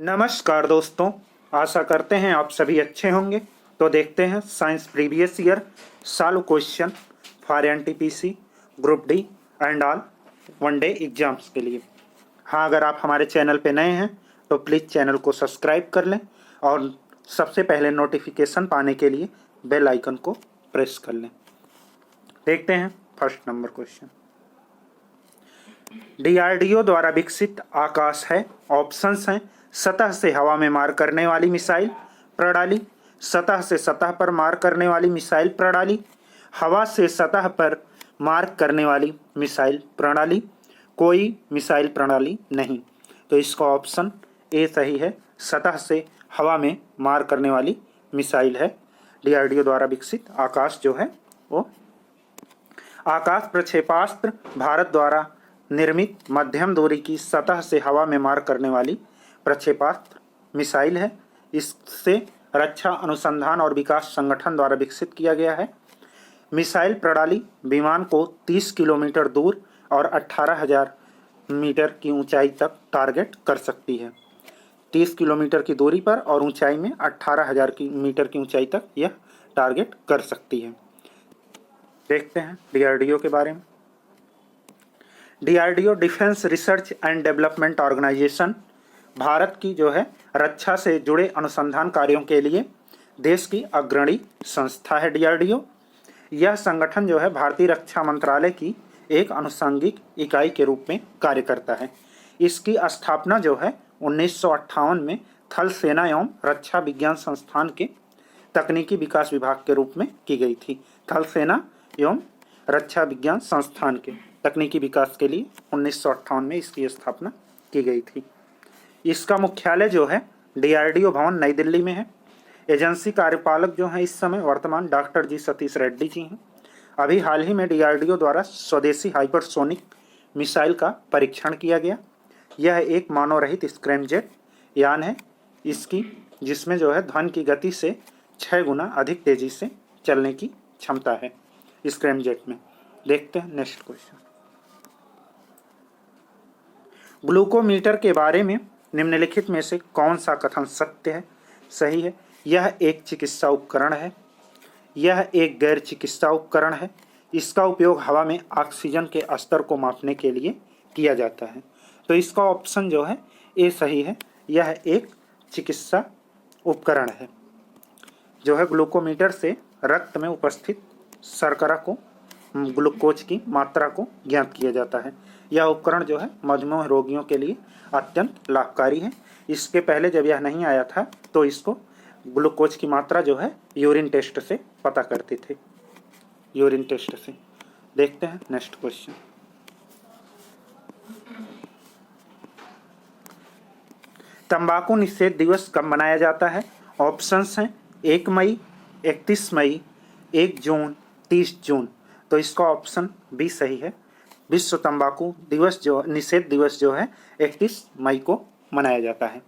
नमस्कार दोस्तों, आशा करते हैं आप सभी अच्छे होंगे। तो देखते हैं science previous year solve question for NTPC group D and all one day exams के लिए। हाँ, अगर आप हमारे चैनल पे नए हैं तो प्लीज़ चैनल को सब्सक्राइब कर लें और सबसे पहले नोटिफिकेशन पाने के लिए बेल आइकन को प्रेस कर लें। देखते हैं फर्स्ट नंबर क्वेश्चन। डीआरडीओ द्वारा विकसित आकाश है, ऑप्शंस हैं सतह से हवा में मार करने वाली मिसाइल प्रणाली, सतह से सतह पर मार करने वाली मिसाइल प्रणाली, हवा से सतह पर मार करने वाली मिसाइल प्रणाली, कोई मिसाइल प्रणाली नहीं। तो इसका ऑप्शन ए सही है, सतह से हवा में मार करने वाली मिसाइल है। डीआरडीओ द्वारा विकसित आकाश जो है वो आकाश प्रक्षेपास्त्र भारत द्वारा निर्मित मध्यम दूरी की सतह से हवा में मार करने वाली प्रक्षेपास्त्र मिसाइल है। इससे रक्षा अनुसंधान और विकास संगठन द्वारा विकसित किया गया है। मिसाइल प्रणाली विमान को 30 किलोमीटर दूर और 18,000 मीटर की ऊंचाई तक टारगेट कर सकती है। 30 किलोमीटर की दूरी पर और ऊंचाई में 18,000 मीटर की ऊंचाई तक यह टारगेट कर सकती है। देखते हैं डीआरडीओ के बारे में। DRDO defence research and development organisation Bharat की जो है रक्षा से जुड़े अनुसंधान कार्यों के लिए देश की अग्रणी संस्था है। डीआरडीओ यह संगठन जो है भारतीय रक्षा मंत्रालय की एक अनुषंगिक इकाई के रूप में कार्य करता है। इसकी स्थापना जो है 1958 में थल सेना एवं रक्षा विज्ञान संस्थान के तकनीकी विकास विभाग के रूप में की गई थी। थल सेना एवं रक्षा विज्ञान संस्थान के तकनीकी विकास के लिए 1958 में इसकी स्थापना की गई थी। इसका मुख्यालय जो है डीआरडीओ भवन नई दिल्ली में है। एजेंसी कार्यपालक जो हैं इस समय वर्तमान डॉक्टर जी सतीश रेड्डी जी हैं। अभी हाल ही में डीआरडीओ द्वारा स्वदेशी हाइपरसोनिक मिसाइल का परीक्षण किया गया। यह एक मानव रहित स्क्रैमजेट यान है इसकी, जिसमें जो है ध्वनि की गति से 6 गुना अधिक तेजी से चलने की क्षमता है स्क्रैमजेट में। देखते हैं नेक्स्ट क्वेश्चन। ग्लूकोमीटर के बारे में निम्नलिखित में से कौन सा कथन सत्य है, सही है? यह एक चिकित्सा उपकरण है। यह एक गैर चिकित्सा उपकरण है। इसका उपयोग हवा में ऑक्सीजन के स्तर को मापने के लिए किया जाता है। तो इसका ऑप्शन जो है ए सही है। यह एक चिकित्सा उपकरण है। जो है ग्लूकोमीटर से रक्त में उपस्थित शर्करा को, ग्लूकोज की मात्रा को ज्ञात किया जाता है। यह उपकरण जो है मधुमेह रोगियों के लिए अत्यंत लाभकारी है। इसके पहले जब यह नहीं आया था तो इसको ग्लूकोज की मात्रा जो है यूरिन टेस्ट से पता करते थे, यूरिन टेस्ट से। देखते हैं नेक्स्ट क्वेश्चन। तंबाकू निषेध दिवस कब मनाया जाता है? ऑप्शंस हैं 1 मई, 31 मई, 1 जून, 30 जून। तो इसका ऑप्शन बी सही है। विश्व तंबाकू दिवस जो निषेध दिवस जो है 31 मई को मनाया जाता है।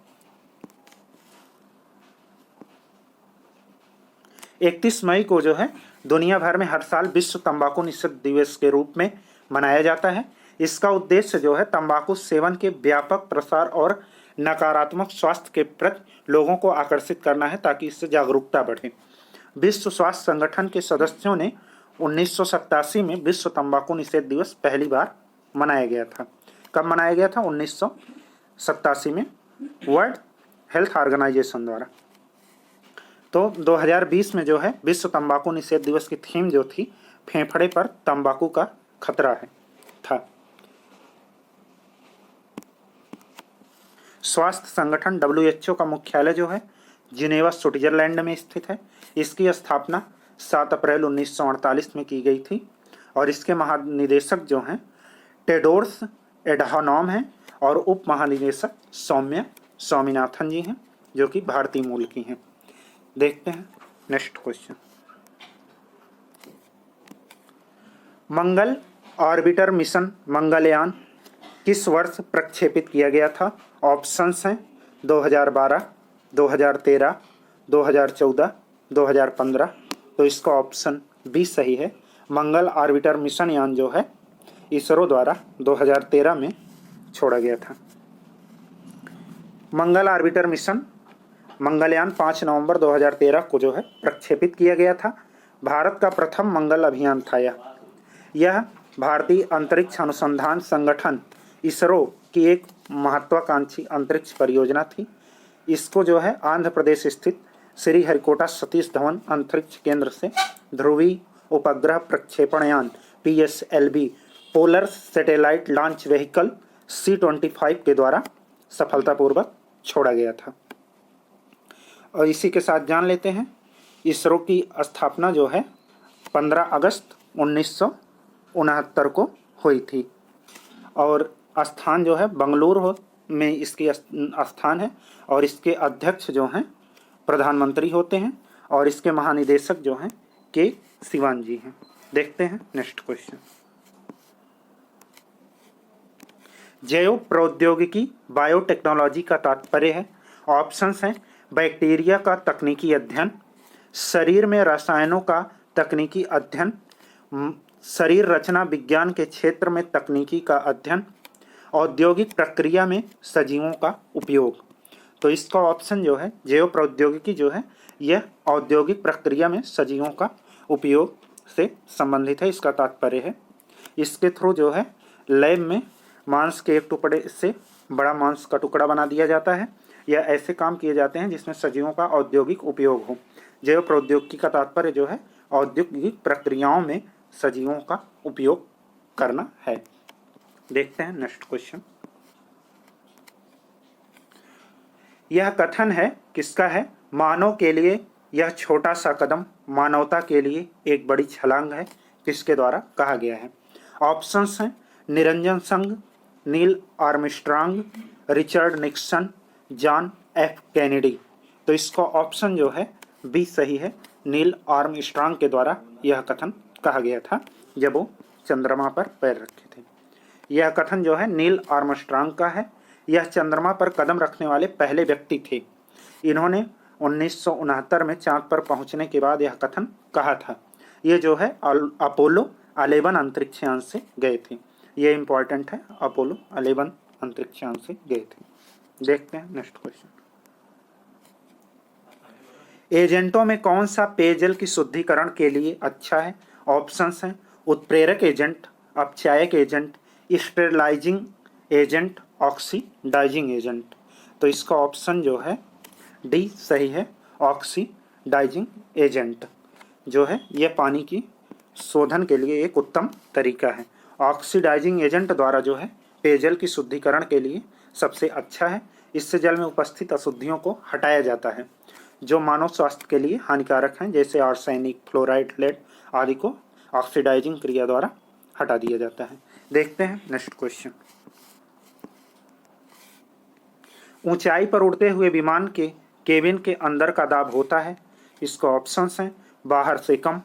31 मई को जो है दुनिया भर में हर साल विश्व तंबाकू निषेध दिवस के रूप में मनाया जाता है। इसका उद्देश्य जो है तंबाकू सेवन के व्यापक प्रसार और नकारात्मक स्वास्थ्य के प्रति लोगों को आकर्षित करना है ताकि इससे जागरूकता बढ़े। विश्व स्वास्थ्य संगठन के सदस्यों ने 1987 में विश्व तंबाकू निषेध दिवस पहली बार मनाया गया था। कब मनाया गया था? 1987 में वर्ल्ड हेल्थ ऑर्गेनाइजेशन द्वारा। तो 2020 में जो है विश्व तंबाकू निषेध दिवस की थीम जो थी फेफड़े पर तंबाकू का खतरा है था। स्वास्थ्य संगठन WHO का मुख्यालय जो है जिनेवा स्विट्जरलैंड में स्थित है। इसकी स्थापना 7 अप्रैल 1948 में की गई थी और इसके महानिदेशक जो हैं टेडोर्स एडहानॉम हैं और उप महानिदेशक सौम्या स्वामीनाथन जी हैं जो कि भारतीय मूल की हैं। देखते हैं नेक्स्ट क्वेश्चन। मंगल ऑर्बिटर मिशन मंगलयान किस वर्ष प्रक्षेपित किया गया था? ऑप्शंस हैं 2012, 2013, 2014, 2015। तो इसका ऑप्शन बी सही है। मंगल ऑर्बिटर मिशन यान जो है इसरो द्वारा 2013 में छोड़ा गया था। मंगल ऑर्बिटर मिशन मंगलयान 5 नवंबर 2013 को जो है प्रक्षेपित किया गया था। भारत का प्रथम मंगल अभियान था यह भारतीय अंतरिक्ष अनुसंधान संगठन इसरो की एक महत्वाकांक्षी अंतरिक्ष परियोजना थी। इसको जो है आंध्र प्रदेश स्थित श्रीहरिकोटा सतीश धवन अंतरिक्ष केंद्र से ध्रुवीय उपग्रह प्रक्षेपण यान PSLV polar satellite launch vehicle C-25 के द्वारा सफलतापूर्वक छोड़ा गया था। और इसी के साथ जान लेते हैं इसरो की स्थापना जो है 15 अगस्त 1969 को हुई थी और स्थान जो है बंगलुरु में इसकी स्थान है और इसके अध्यक्ष जो हैं प्रधानमंत्री होते हैं और इसके महानिदेशक जो हैं के सिवान जी हैं। देखते हैं नेक्स्ट क्वेश्चन। जैव प्रौद्योगिकी बायोटेक्नोलॉजी का तात्पर्य है। ऑप्शंस हैं बैक्टीरिया का तकनीकी अध्ययन, शरीर में रसायनों का तकनीकी अध्ययन, शरीर रचना विज्ञान के क्षेत्र में तकनीकी का अध्ययन, औद्योगिक प्रक्रिया में सजीवों का उपयोग। तो इसका ऑप्शन जो है जैव प्रौद्योगिकी जो है यह औद्योगिक प्रक्रिया में सजीवों का उपयोग से संबंधित है, इसका तात्पर्य है। इसके थ्रू जो है लैब में मांस के एक टुकड़े से बड़ा मांस का टुकड़ा बना दिया जाता है या ऐसे काम किए जाते हैं जिसमें सजीवों का औद्योगिक उपयोग हो। जैव प्रौद्योगिकी का तात्पर्य जो है औद्योगिक प्रक्रियाओं में सजीवों का उपयोग करना है। देखते हैं नेक्स्ट क्वेश्चन। यह कथन है किसका है? मानव के लिए यह छोटा सा कदम मानवता के लिए एक बड़ी छलांग है, किसके द्वारा कहा गया है? ऑप्शंस हैं निरंजन संघ, Neil Armstrong, Richard Nixon, John F Kennedy. तो इसका ऑप्शन जो है बी सही है, नील आर्मस्ट्रांग के द्वारा यह कथन कहा गया था जब वो चंद्रमा पर पैर रखे थे। यह कथन जो है नील आर्मस्ट्रांग का है। यह चंद्रमा पर कदम रखने वाले पहले व्यक्ति थे। इन्होंने 1969 में चांद पर पहुंचने के बाद यह कथन कहा था। ये जो है अपोलो 11 अंतरिक्ष यान से गए थे। ये इंपॉर्टेंट है, अपोलो 11 अंतरिक्ष यान से गए थे। देखते हैं नेक्स्ट क्वेश्चन। एजेंटों में कौन सा पेयजल की शुद्धिकरण के लिए अच्छा है? ऑप्शंस हैं उत्प्रेरक एजेंट, अपचायक agent, sterilizing agent, oxidizing agent. तो इसका ऑप्शन जो है डी सही है, ऑक्सीडाइजिंग एजेंट जो है यह पानी की शोधन के लिए एक उत्तम तरीका है। ऑक्सीडाइजिंग एजेंट द्वारा जो है पेयजल की शुद्धिकरण के लिए सबसे अच्छा है। इससे जल में उपस्थित अशुद्धियों को हटाया जाता है जो मानव स्वास्थ्य के लिए हानिकारक हैं, जैसे आर्सेनिक, फ्लोराइड, लेड आदि को ऑक्सीडाइजिंग क्रिया द्वारा हटा दिया जाता है। देखते हैं नेक्स्ट क्वेश्चन। ऊंचाई पर उड़ते हुए विमान के केबिन के अंदर का दाब होता है। इसका ऑप्शंस हैं बाहर से कम,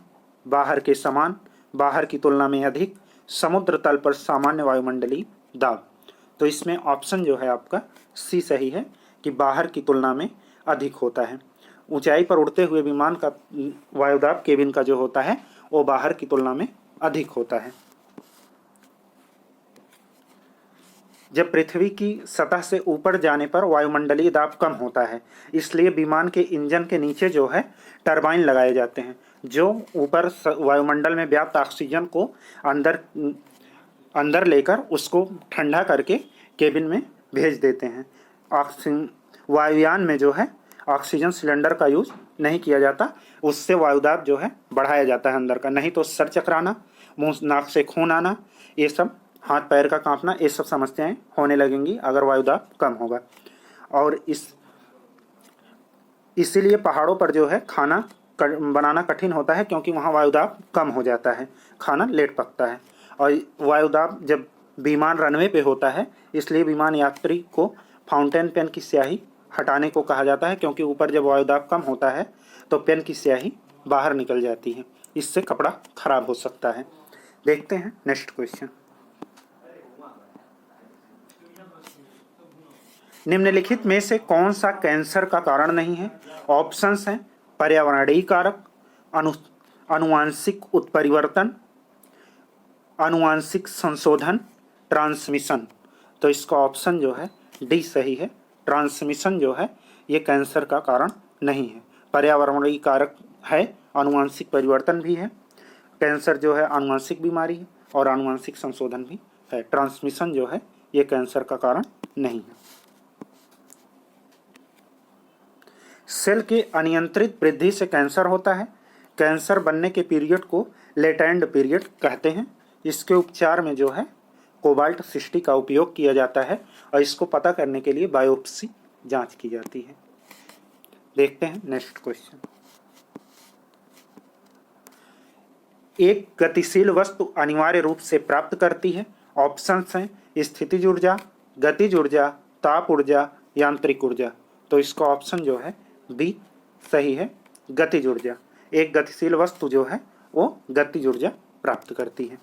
बाहर के समान, बाहर की तुलना में अधिक, समुद्र तल पर सामान्य वायुमंडलीय दाब। तो इसमें ऑप्शन जो है आपका सी सही है कि बाहर की तुलना में अधिक होता है। ऊंचाई पर उड़ते हुए विमान का वायुदाब केबिन का जो होता है वो बाहर की तुलना में अधिक होता है। जब पृथ्वी की सतह से ऊपर जाने पर वायुमंडलीय दाब कम होता है, इसलिए विमान के इंजन के नीचे जो है टरबाइन लगाए जाते हैं जो ऊपर वायुमंडल में व्याप्त ऑक्सीजन को अंदर लेकर उसको ठंडा करके केबिन में भेज देते हैं। वायुयान में जो है ऑक्सीजन सिलेंडर का यूज नहीं किया जाता, उससे वायुदाब जो है बढ़ाया जाता है अंदर का। नहीं तो सर चकराना, मुंह नाक से खून आना, ये सब, हाथ पैर का कांपना, ये सब समस्याएं होने लगेंगी अगर वायुदाब कम होगा। और इसीलिए पहाड़ों पर जो है खाना बनाना कठिन होता है क्योंकि वहाँ वायुदाब कम हो जाता है, खाना लेट पकता है। और वायुदाब जब विमान रनवे पे होता है इसलिए विमान यात्री को फाउंटेन पेन की स्याही हटाने को कहा जाता है, क्योंकि ऊपर जब वायुदाब कम होता है तो पेन की स्याही बाहर निकल जाती है, इससे कपड़ा खराब हो सकता है। देखते हैं नेक्स्ट क्वेश्चन। निम्नलिखित में से कौन सा कैंसर का कारण नहीं है? ऑप्शंस हैं पर्यावरणीय कारक, अनुवांशिक उत्परिवर्तन, अनुवांशिक संशोधन, ट्रांसमिशन। तो इसका ऑप्शन जो है डी सही है, ट्रांसमिशन जो है ये कैंसर का कारण नहीं है। पर्यावरणीय कारक है, आनुवंशिक परिवर्तन भी है। कैंसर जो है आनुवंशिक बीमारी है और आनुवंशिक संशोधन भी है। ट्रांसमिशन जो है ये कैंसर का कारण नहीं है। सेल के अनियंत्रित वृद्धि से कैंसर होता है। कैंसर बनने के पीरियड को लेटेंट पीरियड कहते हैं। इसके उपचार में जो है कोबाल्ट 60 का उपयोग किया जाता है और इसको पता करने के लिए बायोप्सी जांच की जाती है। देखते हैं नेक्स्ट क्वेश्चन। एक गतिशील वस्तु अनिवार्य रूप से प्राप्त करती है। ऑप्शंस हैं स्थितिज ऊर्जा, गतिज ऊर्जा, ताप ऊर्जा, यांत्रिक ऊर्जा। तो इसका ऑप्शन जो है बी सही है, गतिज ऊर्जा। एक गतिशील वस्तु जो है वो गतिज ऊर्जा प्राप्त करती है।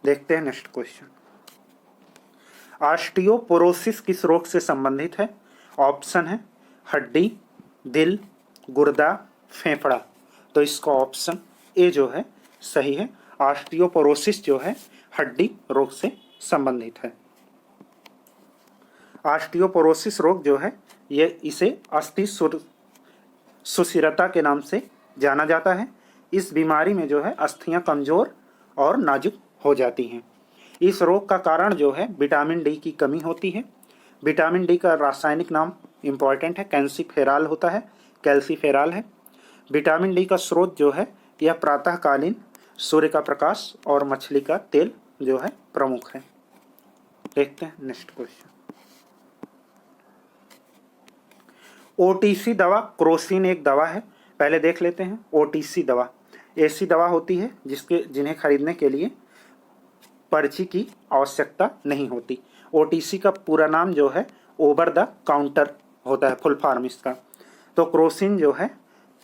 देखते हैं नेक्स्ट क्वेश्चन। ऑस्टियोपोरोसिस किस रोग से संबंधित है? ऑप्शन है हड्डी, दिल, गुर्दा, फेफड़ा। तो इसका ऑप्शन ए जो है सही है। ऑस्टियोपोरोसिस जो है हड्डी रोग से संबंधित है। ऑस्टियोपोरोसिस रोग जो है ये इसे अस्थि सुशिरता के नाम से जाना जाता है। इस बीमारी में जो है अस्थियां कमजोर और नाजुक हो जाती हैं। इस रोग का कारण जो है विटामिन डी की कमी होती है। विटामिन डी का रासायनिक नाम इम्पॉर्टेंट है, कैल्सीफेराल होता है, कैल्सीफेराल है। विटामिन डी का स्रोत जो है यह प्रातःकालीन सूर्य का प्रकाश और मछली का तेल जो है प्रमुख है। देखते हैं नेक्स्ट क्वेश्चन। ओटीसी दवा क्रोसिन एक दवा है। पहले देख लेते हैं। ओटीसी दवा ऐसी दवा होती है जिन्हें खरीदने के लिए पर्ची की आवश्यकता नहीं होती। ओटीसी का पूरा नाम जो है ओवर द काउंटर होता है, फुल फॉर्म इसका। तो क्रोसिन जो है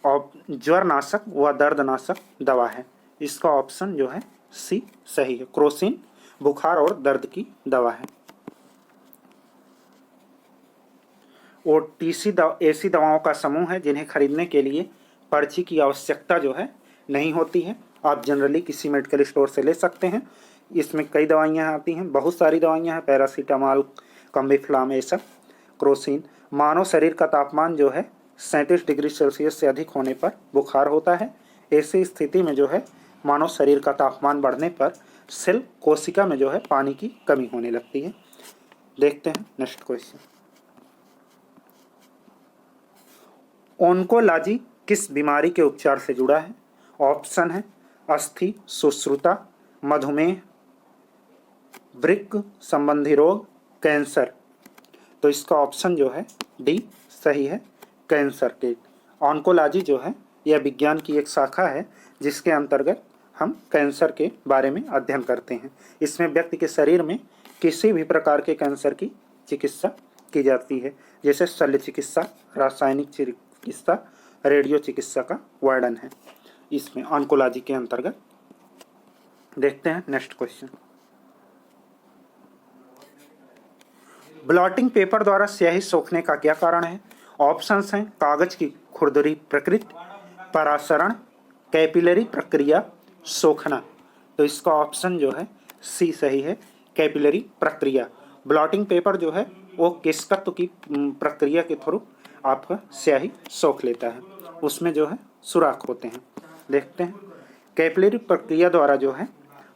ज्वरनाशक व दर्दनाशक दवा है। इसका ऑप्शन जो है सी सही है। क्रोसिन बुखार और दर्द की दवा है। ओटीसी ऐसी दवाओं का समूह है जिन्हें खरीदने के लिए पर्ची की आवश्यकता जो है नहीं होती है। आप जनरली किसी मेडिकल स्टोर से ले सकते हैं। इसमें कई दवाइयाँ आती हैं, बहुत सारी दवाइयाँ हैं, पैरासीटामॉल, कम्बिफ्लाम, ये सब। क्रोसिन मानव शरीर का तापमान जो है 37 डिग्री सेल्सियस से अधिक होने पर बुखार होता है। ऐसी स्थिति में जो है मानव शरीर का तापमान बढ़ने पर सेल कोशिका में जो है पानी की कमी होने लगती है। देखते हैं नेक्स्ट क्वेश्चन। ओन्कोलॉजी किस बीमारी के उपचार से जुड़ा है? ऑप्शन है अस्थि सुश्रुता, मधुमेह, वृक्क संबंधी रोग, कैंसर। तो इसका ऑप्शन जो है डी सही है, कैंसर के। ऑन्कोलॉजी जो है यह विज्ञान की एक शाखा है जिसके अंतर्गत हम कैंसर के बारे में अध्ययन करते हैं। इसमें व्यक्ति के शरीर में किसी भी प्रकार के कैंसर की चिकित्सा की जाती है, जैसे शल्य चिकित्सा, रासायनिक चिकित्सा, रेडियो चिकित्सा का वर्णन है इसमें ऑन्कोलॉजी के अंतर्गत। देखते हैं नेक्स्ट क्वेश्चन। ब्लॉटिंग पेपर द्वारा स्याही सोखने का क्या कारण है? ऑप्शंस हैं कागज की खुरदरी प्रकृति, परासरण, कैपिलरी प्रक्रिया, सोखना। तो इसका ऑप्शन जो है सी सही है, कैपिलरी प्रक्रिया। ब्लॉटिंग पेपर जो है वो किसकत्व की प्रक्रिया के थ्रू आपका स्याही सोख लेता है, उसमें जो है सुराख होते हैं। देखते हैं कैपिलरी प्रक्रिया द्वारा जो है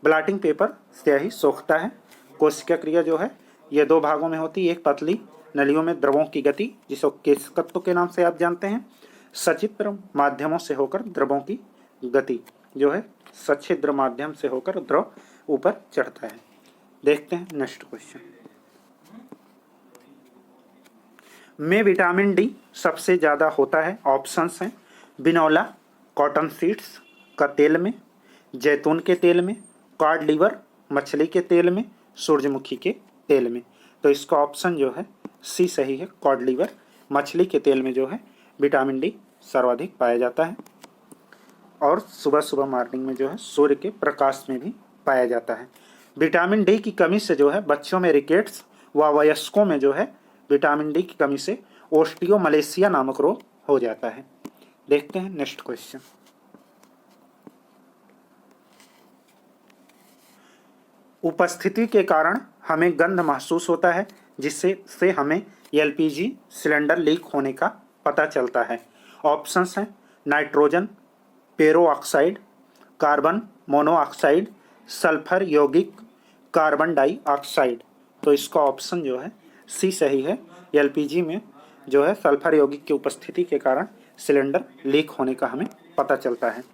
ब्लॉटिंग पेपर स्याही सोखता है। कोशिका क्रिया जो है ये दो भागों में होती है। एक पतली नलियों में द्रवों की गति, जिसको केशकत्व के नाम से आप जानते हैं। सचित्र माध्यमों से होकर द्रवों की गति जो है सच्छिद्र माध्यम से होकर द्रव ऊपर चढ़ता है। देखते हैं नेक्स्ट क्वेश्चन। में विटामिन डी सबसे ज़्यादा होता है। ऑप्शंस हैं बिनौला, कॉटन सीड्स का तेल में, जैतून के तेल में, कॉड लीवर मछली के तेल में, सूरजमुखी के तेल में। तो इसका ऑप्शन जो है सी सही है, कॉड लीवर मछली के तेल में जो है विटामिन डी सर्वाधिक पाया जाता है। और सुबह सुबह मॉर्निंग में जो है सूर्य के प्रकाश में भी पाया जाता है। विटामिन डी की कमी से जो है बच्चों में रिकेट्स व वयस्कों में जो है विटामिन डी की कमी से ओस्टियोमलेशिया नामक रोग हो जाता है। देखते हैं नेक्स्ट क्वेश्चन। उपस्थिति के कारण हमें गंध महसूस होता है, जिससे हमें एलपीजी सिलेंडर लीक होने का पता चलता है। ऑप्शंस हैं नाइट्रोजन पेरोऑक्साइड, कार्बन मोनोऑक्साइड, सल्फर यौगिक, कार्बन डाइऑक्साइड। तो इसका ऑप्शन जो है सी सही है। एलपीजी में जो है सल्फर यौगिक की उपस्थिति के कारण सिलेंडर लीक होने का हमें पता चलता है।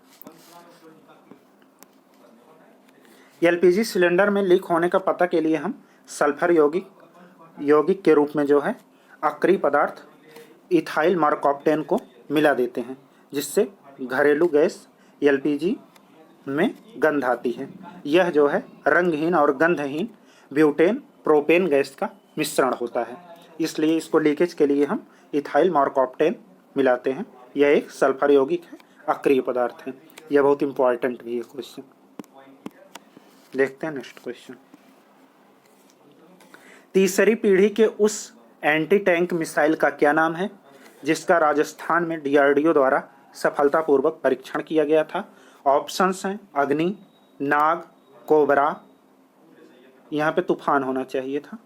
एलपीजी सिलेंडर में लीक होने का पता के लिए हम सल्फर यौगिक के रूप में जो है अक्रिय पदार्थ इथाइल मरकॉप्टेन को मिला देते हैं, जिससे घरेलू गैस एलपीजी में गंध आती है। यह जो है रंगहीन और गंधहीन ब्यूटेन प्रोपेन गैस का मिश्रण होता है, इसलिए इसको लीकेज के लिए हम इथाइल मरकॉप्टेन मिलाते हैं। यह एक सल्फर यौगिक है, अक्रिय पदार्थ है। यह बहुत इंपॉर्टेंट भी है क्वेश्चन। देखते हैं नेक्स्ट क्वेश्चन। तीसरी पीढ़ी के उस एंटी टैंक मिसाइल का क्या नाम है जिसका राजस्थान में डीआरडीओ द्वारा सफलतापूर्वक परीक्षण किया गया था? ऑप्शंस हैं अग्नि, नाग, कोबरा। यहाँ पे तूफान होना चाहिए था,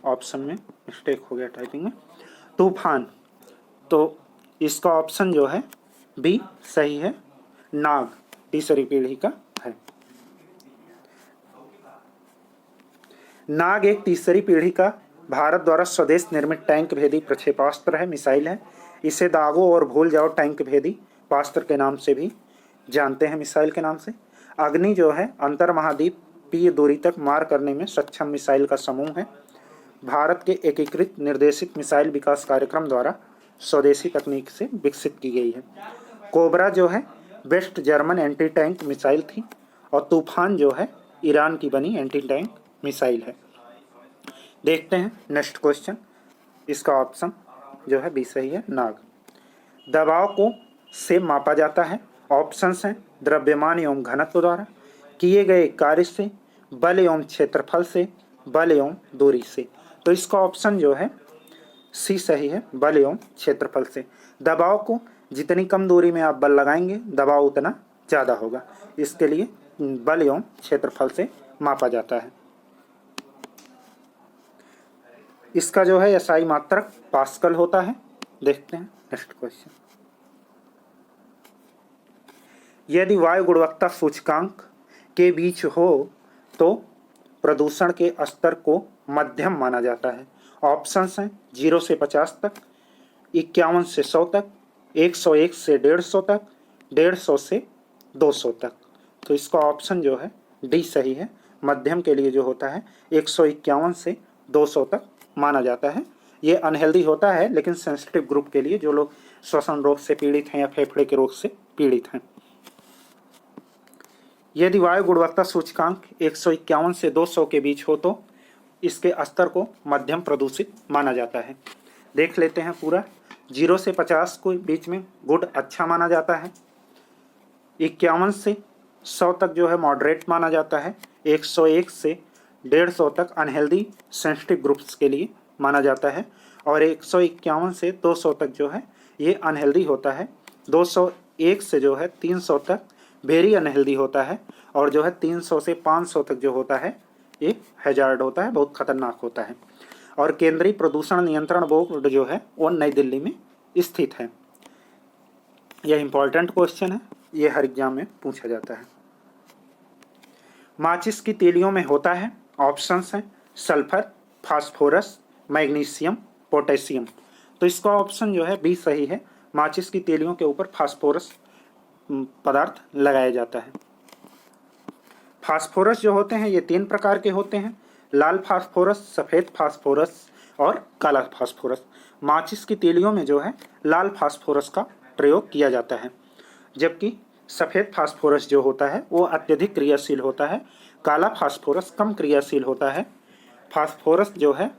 ऑप्शन में मिस्टेक हो गया टाइपिंग में, तूफान। तो इसका ऑप्शन जो है बी सही है, नाग तीसरी पीढ़ी का है। नाग एक तीसरी पीढ़ी का भारत द्वारा स्वदेश निर्मित टैंक भेदी प्रक्षेपास्त्र है, मिसाइल है। इसे दागो और भूल जाओ टैंक भेदी पास्त्र के नाम से भी जानते हैं, मिसाइल के नाम से। अग्नि जो है अंतर महाद्वीपीय दूरी तक मार करने में सक्षम मिसाइल का समूह है। भारत के एकीकृत निर्देशित मिसाइल विकास कार्यक्रम द्वारा स्वदेशी तकनीक से विकसित की गई है। कोबरा जो है west German anti tank missile थी, और तूफान जो है ईरान की बनी एंटी टैंक मिसाइल है। देखते हैं नेक्स्ट क्वेश्चन। इसका ऑप्शन जो है बी सही है, नाग। दबाव को से मापा जाता है। ऑप्शंस हैं द्रव्यमान एवं घनत्व द्वारा, किए गए कार्य से, बल एवं क्षेत्रफल से, बल एवं दूरी से। तो इसका ऑप्शन जो है सी सही है, बल एवं क्षेत्रफल से। दबाव को जितनी कम दूरी में आप बल लगाएंगे दबाव उतना ज़्यादा होगा, इसके लिए बल एवं क्षेत्रफल से मापा जाता है। इसका जो है एसआई मात्रक पास्कल होता है। देखते हैं नेक्स्ट क्वेश्चन। यदि वायु गुणवत्ता सूचकांक के बीच हो तो प्रदूषण के स्तर को मध्यम माना जाता है। ऑप्शंस हैं 0 से 50 तक, 51 से 100 तक, 101 से 150 तक, 150 से 200 तक। तो इसका ऑप्शन जो है डी सही है। मध्यम के लिए जो होता है 151 से 200 तक माना जाता है। ये अनहेल्दी होता है, लेकिन सेंसिटिव ग्रुप के लिए जो लोग श्वसन रोग से पीड़ित हैं या फेफड़े के रोग से पीड़ित हैं। यदि वायु गुणवत्ता सूचकांक 151 से 200 के बीच हो तो इसके स्तर को मध्यम प्रदूषित माना जाता है। देख लेते हैं पूरा। 0 से 50 को बीच में गुड अच्छा माना जाता है, 51 से 100 तक जो है मॉडरेट माना जाता है, 101 से 150 तक अनहेल्दी सेंसिटिव ग्रुप्स के लिए माना जाता है, और 151 से 200 तक जो है ये अनहेल्दी होता है। 201 से जो है 300 तक वेरी अनहेल्दी होता है, और जो है 300 से 500 तक जो होता है ये हैजार्ड होता है, बहुत खतरनाक होता है। और केंद्रीय प्रदूषण नियंत्रण बोर्ड जो है वो नई दिल्ली में स्थित है। यह इंपॉर्टेंट क्वेश्चन है, ये हर एग्जाम में पूछा जाता है। माचिस की तीलियों में होता है। ऑप्शंस हैं सल्फर, फास्फोरस, मैग्नीशियम, पोटेशियम। तो इसका ऑप्शन जो है बी सही है। माचिस की तीलियों के ऊपर फास्फोरस पदार्थ लगाया जाता है। फास्फोरस जो होते हैं ये 3 प्रकार के होते हैं, लाल फास्फोरस, सफ़ेद फास्फोरस और काला फास्फोरस। माचिस की तीलियों में जो है लाल फास्फोरस का प्रयोग किया जाता है, जबकि सफ़ेद फास्फोरस जो होता है वो अत्यधिक क्रियाशील होता है, काला फास्फोरस कम क्रियाशील होता है। फास्फोरस जो है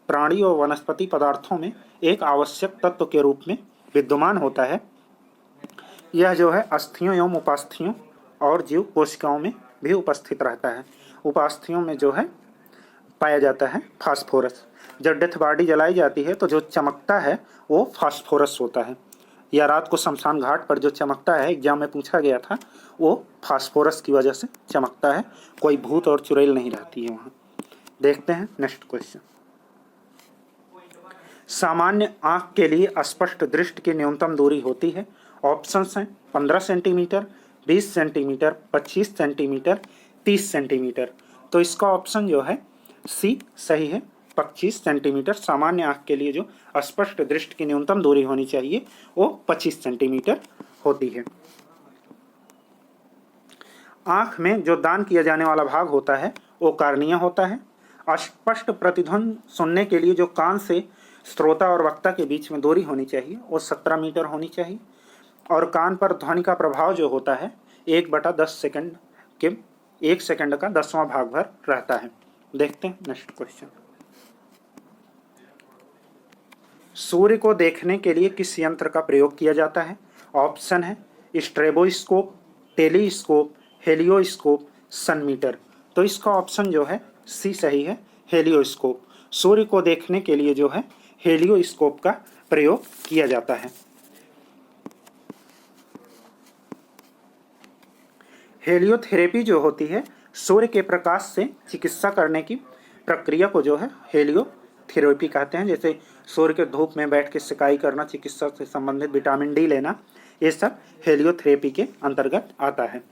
प्राणी और वनस्पति पदार्थों में एक आवश्यक तत्व के रूप में विद्यमान होता है। यह जो है अस्थियों एवं उपास्थियों और जीव कोशिकाओं में भी उपस्थित रहता है। उपास्थियों में जो है पाया जाता है फास्फोरस। जब डेथ बॉडी जलाई जाती है तो जो चमकता है वो फास्फोरस होता है। या रात को शमशान घाट पर जो चमकता है, एग्जाम में पूछा गया था, वो फास्फोरस की वजह से चमकता है, कोई भूत और चुड़ैल नहीं रहती है वहाँ। देखते हैं नेक्स्ट क्वेश्चन। सामान्य आँख के लिए स्पष्ट दृष्टि की न्यूनतम दूरी होती है। ऑप्शंस हैं 15 सेंटीमीटर, 20 सेंटीमीटर, 25 सेंटीमीटर, 30 सेंटीमीटर। तो इसका ऑप्शन जो है सी सही है, 25 सेंटीमीटर। सामान्य आँख के लिए जो स्पष्ट दृष्टि की न्यूनतम दूरी होनी चाहिए वो 25 सेंटीमीटर होती है। आँख में जो दान किया जाने वाला भाग होता है वो कार्निया होता है। स्पष्ट प्रतिध्वनि सुनने के लिए जो कान से श्रोता और वक्ता के बीच में दूरी होनी चाहिए वो 17 मीटर होनी चाहिए। और कान पर ध्वनि का प्रभाव जो होता है 1/10 सेकंड के 1 सेकंड का 10वां भाग भर रहता है। देखते हैं नेक्स्ट क्वेश्चन। सूर्य को देखने के लिए किस यंत्र का प्रयोग किया जाता है? ऑप्शन है स्ट्रेबोस्कोप, टेलीस्कोप, हेलियोस्कोप, सनमीटर। तो इसका ऑप्शन जो है सी सही है, हेलियोस्कोप। सूर्य को देखने के लिए जो है हेलियोस्कोप का प्रयोग किया जाता है। हेलियोथेरेपी जो होती है सूर्य के प्रकाश से चिकित्सा करने की प्रक्रिया को जो है हेलियोथेरेपी कहते हैं। जैसे सूर्य के धूप में बैठ के सिकाई करना, चिकित्सा से संबंधित विटामिन डी लेना, ये सब हेलियोथेरेपी के अंतर्गत आता है।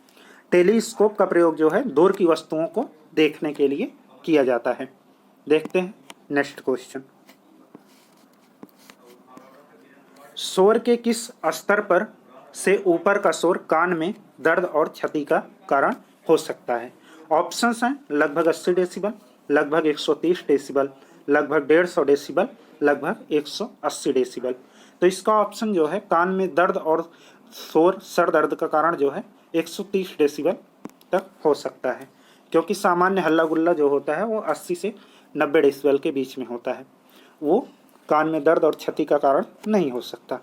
टेलीस्कोप का प्रयोग जो है दूर की वस्तुओं को देखने के लिए किया जाता है। देखते हैं नेक्स्ट क्वेश्चन। शोर के किस स्तर पर से ऊपर का शोर कान में दर्द और क्षति का कारण हो सकता है? ऑप्शंस हैं लगभग 80 डेसिबल, लगभग 130 डेसिबल, लगभग 150 डेसिबल, लगभग 180 डेसिबल। तो इसका ऑप्शन जो है कान में दर्द और शोर, सर दर्द का कारण जो है 130 डेसिबल तक हो सकता है, क्योंकि सामान्य हल्ला गुल्ला जो होता है वो 80 से 90 डेसिबल के बीच में होता है, वो कान में दर्द और क्षति का कारण नहीं हो सकता।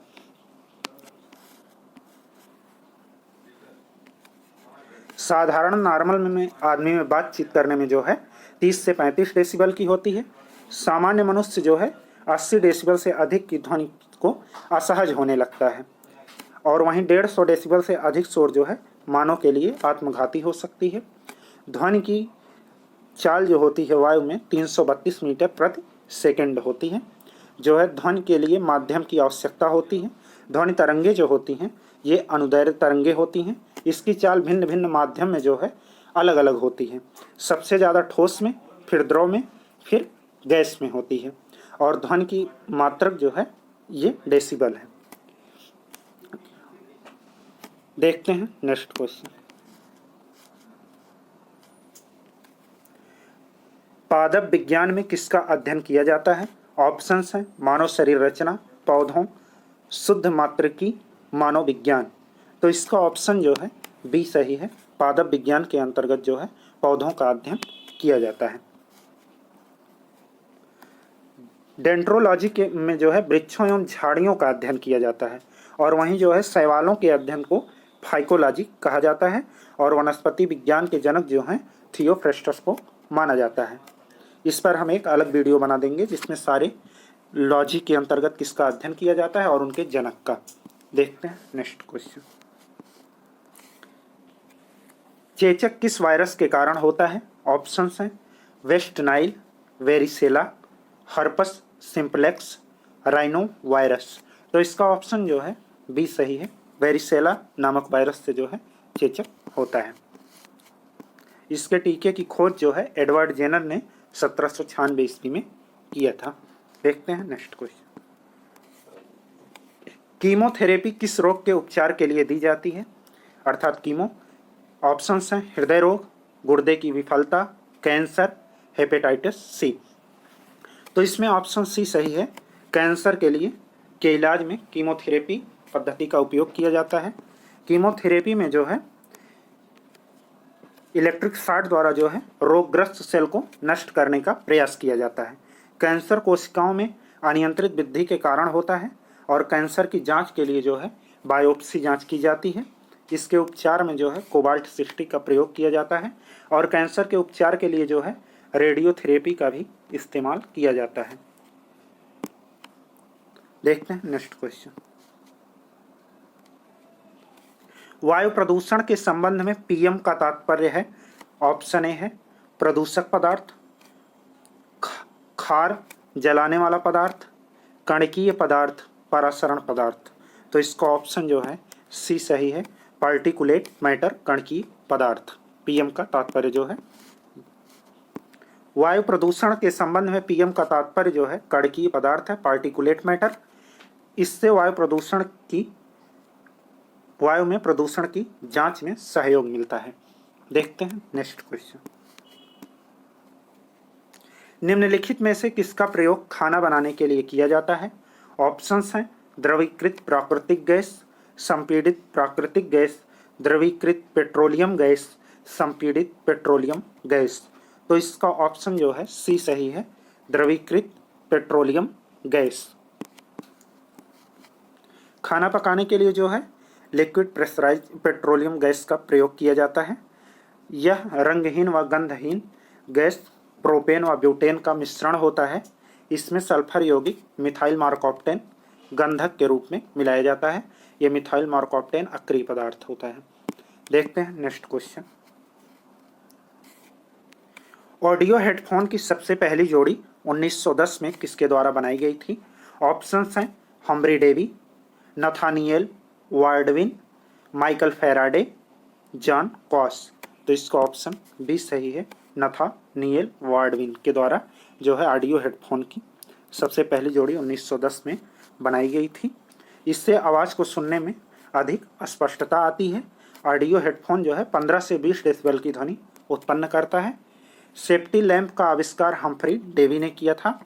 साधारण नॉर्मल में आदमी में बातचीत करने में जो है 30 से 35 डेसिबल की होती है। सामान्य मनुष्य जो है 80 डेसिबल से अधिक की ध्वनि को असहज होने लगता है। और वहीं 150 डेसिबल से अधिक शोर जो है मानव के लिए आत्मघाती हो सकती है। ध्वनि की चाल जो होती है वायु में 332 मीटर प्रति सेकंड होती है, जो है ध्वनि के लिए माध्यम की आवश्यकता होती है। ध्वनि तरंगे जो होती हैं ये अनुदैर्घ्य तरंगे होती हैं। इसकी चाल भिन्न भिन्न माध्यम में जो है अलग अलग होती है। सबसे ज़्यादा ठोस में, फिर द्रव में, फिर गैस में होती है। और ध्वनि की मात्रक जो है ये डेसिबल है। देखते हैं नेक्स्ट क्वेश्चन। पादप विज्ञान में किसका अध्ययन किया जाता है? ऑप्शंस हैं मानव शरीर रचना, पौधों, शुद्ध मात्रिकी, मानव विज्ञान। तो इसका ऑप्शन जो है बी सही है, पादप विज्ञान के अंतर्गत जो है पौधों का अध्ययन किया जाता है। डेंड्रोलॉजी के में जो है वृक्षों एवं झाड़ियों का अध्ययन किया जाता है। और वहीं जो है शैवालों के अध्ययन को फाइकोलॉजी कहा जाता है। और वनस्पति विज्ञान के जनक जो हैं थियोफ्रेस्टस को माना जाता है। इस पर हम एक अलग वीडियो बना देंगे जिसमें सारे लॉजी के अंतर्गत किसका अध्ययन किया जाता है और उनके जनक का। देखते हैं नेक्स्ट क्वेश्चन। चेचक किस वायरस के कारण होता है? ऑप्शंस हैं West Nile, varicella, herpes simplex, rhino virus. तो इसका ऑप्शन जो है बी सही है, वेरिसेला नामक वायरस से जो है चेचक होता है। इसके टीके की खोज जो है एडवर्ड जेनर ने 1796 ईस्वी में किया था। देखते हैं नेक्स्ट क्वेश्चन। कीमोथेरेपी किस रोग के उपचार के लिए दी जाती है? अर्थात कीमो। ऑप्शंस हैं हृदय रोग, गुर्दे की विफलता, कैंसर, हेपेटाइटिस सी। तो इसमें ऑप्शन सी सही है, कैंसर के लिए के इलाज में कीमोथेरेपी पद्धति का उपयोग किया जाता है। कीमोथेरेपी में जो है इलेक्ट्रिक शॉट द्वारा जो है रोगग्रस्त सेल को नष्ट करने का प्रयास किया जाता है। कैंसर कोशिकाओं में अनियंत्रित वृद्धि के कारण होता है और कैंसर की जांच के लिए जो है बायोप्सी जांच की जाती है। इसके उपचार में जो है कोबाल्ट 60 का प्रयोग किया जाता है और कैंसर के उपचार के लिए जो है रेडियोथेरेपी का भी इस्तेमाल किया जाता है। देखते हैं नेक्स्ट क्वेश्चन। वायु प्रदूषण के संबंध में पीएम का तात्पर्य है, ऑप्शन ए है प्रदूषक पदार्थ, खार जलाने वाला पदार्थ, कणकीय पदार्थ, परासरण पदार्थ। तो इसका ऑप्शन जो है सी सही है, पार्टिकुलेट मैटर, कणकीय पदार्थ। पीएम का तात्पर्य जो है वायु प्रदूषण के संबंध में पीएम का तात्पर्य जो है कणकीय पदार्थ है, पार्टिकुलेट मैटर। इससे वायु में प्रदूषण की जांच में सहयोग मिलता है। देखते हैं नेक्स्ट क्वेश्चन। निम्नलिखित में से किसका प्रयोग खाना बनाने के लिए किया जाता है? ऑप्शंस हैं द्रवीकृत प्राकृतिक गैस, संपीड़ित प्राकृतिक गैस, द्रवीकृत पेट्रोलियम गैस, संपीड़ित पेट्रोलियम गैस। तो इसका ऑप्शन जो है सी सही है, द्रवीकृत पेट्रोलियम गैस। खाना पकाने के लिए जो है लिक्विड प्रेशराइज पेट्रोलियम गैस का प्रयोग किया जाता है। यह रंगहीन व गंधहीन गैस प्रोपेन व ब्यूटेन का मिश्रण होता है। इसमें सल्फर यौगिक मिथाइल मार्कोप्टेन गंधक के रूप में मिलाया जाता है। यह मिथाइल मार्कोप्टेन अक्रिय पदार्थ होता है। देखते हैं नेक्स्ट क्वेश्चन। ऑडियो हेडफोन की सबसे पहली जोड़ी 1910 में किसके द्वारा बनाई गई थी? ऑप्शंस हैं Humphry Davy, Nathaniel Wardwin, Michael Faraday, John Coss. तो इसका ऑप्शन बी सही है, नथानिएल वार्डविन के द्वारा जो है ऑडियो हेडफोन की सबसे पहली जोड़ी 1910 में बनाई गई थी। इससे आवाज़ को सुनने में अधिक स्पष्टता आती है। ऑडियो हेडफोन जो है 15 से 20 डेसिबल की ध्वनि उत्पन्न करता है। सेफ्टी लैंप का आविष्कार हम्फ्री डेवी ने किया था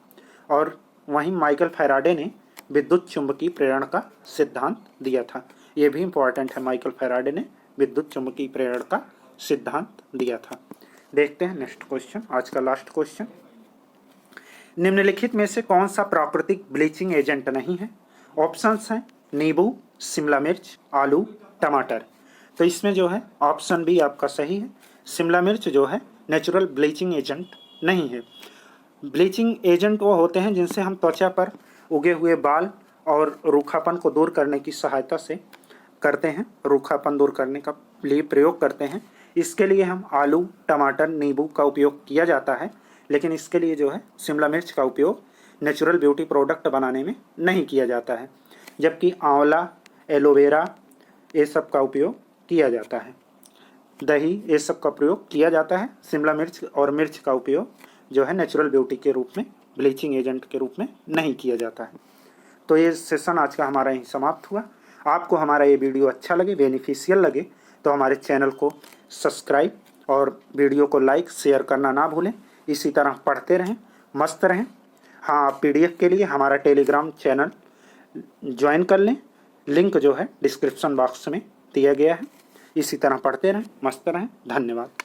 और वहीं माइकल फेराडे ने विद्युत चुंबकीय प्रेरण का सिद्धांत दिया था। यह भी इम्पोर्टेंट है, माइकल फेराडे ने विद्युत चुंबकीय प्रेरण का सिद्धांत दिया था। देखते हैं नेक्स्ट क्वेश्चन, आज का लास्ट क्वेश्चन। निम्नलिखित में से कौन सा प्राकृतिक ब्लीचिंग एजेंट नहीं है? ऑप्शंस हैं नींबू, शिमला मिर्च, आलू, टमाटर। तो इसमें जो है ऑप्शन बी आपका सही है, शिमला मिर्च जो है नेचुरल ब्लीचिंग एजेंट नहीं है। ब्लीचिंग एजेंट वो होते हैं जिनसे हम त्वचा पर उगे हुए बाल और रूखापन को दूर करने की सहायता से करते हैं, रूखापन दूर करने का लिए प्रयोग करते हैं। इसके लिए हम आलू, टमाटर, नींबू का उपयोग किया जाता है, लेकिन इसके लिए जो है शिमला मिर्च का उपयोग नेचुरल ब्यूटी प्रोडक्ट बनाने में नहीं किया जाता है, जबकि आंवला, एलोवेरा ये सब का उपयोग किया जाता है, दही ये सब का प्रयोग किया जाता है। शिमला मिर्च और मिर्च का उपयोग जो है नेचुरल ब्यूटी के रूप में, ब्लीचिंग एजेंट के रूप में नहीं किया जाता है। तो ये सेशन आज का हमारा यहीं समाप्त हुआ। आपको हमारा ये वीडियो अच्छा लगे, बेनिफिशियल लगे तो हमारे चैनल को सब्सक्राइब और वीडियो को लाइक शेयर करना ना भूलें। इसी तरह पढ़ते रहें, मस्त रहें। हाँ, आप PDF के लिए हमारा टेलीग्राम चैनल ज्वाइन कर लें, लिंक जो है डिस्क्रिप्शन बॉक्स में दिया गया है। इसी तरह पढ़ते रहें, मस्त रहें। धन्यवाद।